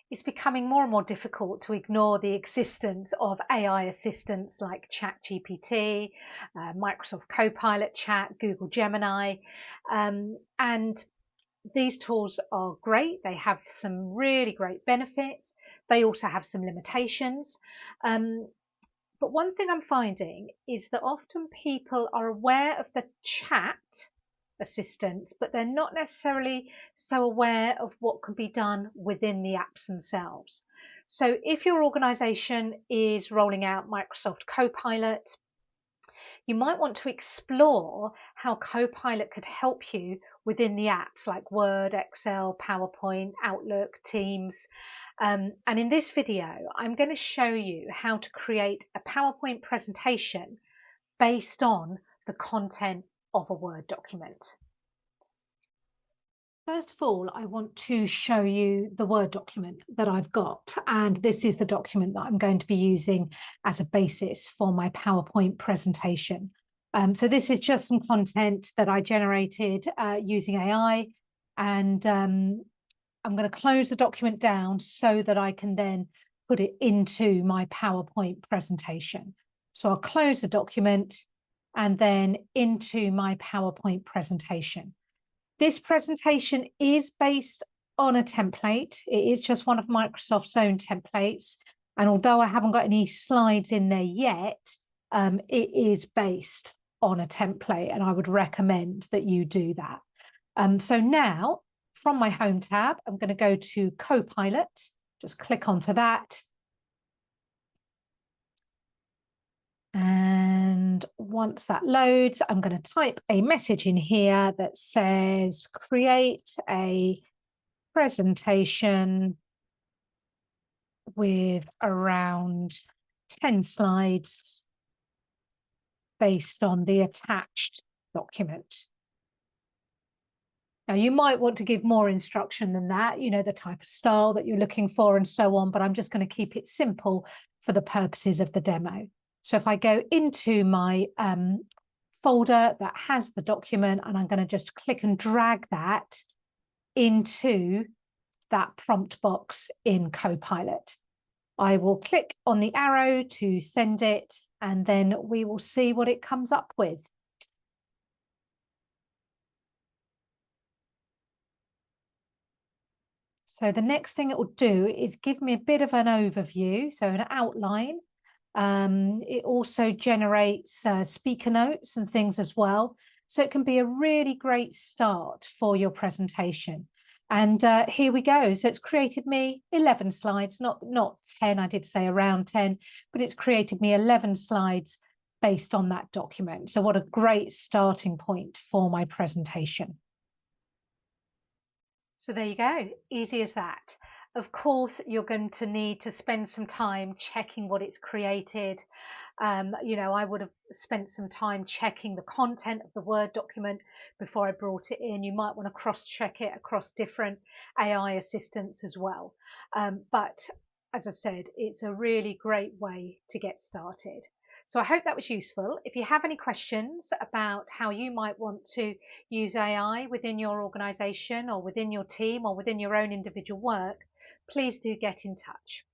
it's becoming more and more difficult to ignore the existence of AI assistants like ChatGPT, Microsoft Copilot Chat, Google Gemini, and these tools are great. They have some really great benefits. They also have some limitations. But one thing I'm finding is that often people are aware of the chat assistants, but they're not necessarily so aware of what can be done within the apps themselves. So if your organization is rolling out Microsoft Copilot, you might want to explore how Copilot could help you within the apps like Word, Excel, PowerPoint, Outlook, Teams. And in this video, I'm going to show you how to create a PowerPoint presentation based on the content of a Word document. First of all, I want to show you the Word document that I've got, and this is the document that I'm going to be using as a basis for my PowerPoint presentation. So this is just some content that I generated using AI, and I'm going to close the document down so that I can then put it into my PowerPoint presentation. So I'll close the document and then into my PowerPoint presentation. This presentation is based on a template. It is just one of Microsoft's own templates. And although I haven't got any slides in there yet, it is based on a template, and I would recommend that you do that. So now, from my Home tab, I'm going to go to Copilot. Just click onto that. And once that loads, I'm going to type a message in here that says, create a presentation with around 10 slides based on the attached document. Now, you might want to give more instruction than that, you know, the type of style that you're looking for and so on, but I'm just going to keep it simple for the purposes of the demo. So if I go into my folder that has the document, and I'm going to just click and drag that into that prompt box in Copilot. I will click on the arrow to send it, and then we will see what it comes up with. So the next thing it will do is give me a bit of an overview, so an outline. It also generates speaker notes and things as well. So it can be a really great start for your presentation. And here we go. So it's created me 11 slides, not 10, I did say around 10, but it's created me 11 slides based on that document. So what a great starting point for my presentation. So there you go, easy as that. Of course, you're going to need to spend some time checking what it's created. You know, I would have spent some time checking the content of the Word document before I brought it in. You might want to cross-check it across different AI assistants as well. But as I said, it's a really great way to get started. So I hope that was useful. If you have any questions about how you might want to use AI within your organization or within your team or within your own individual work, please do get in touch.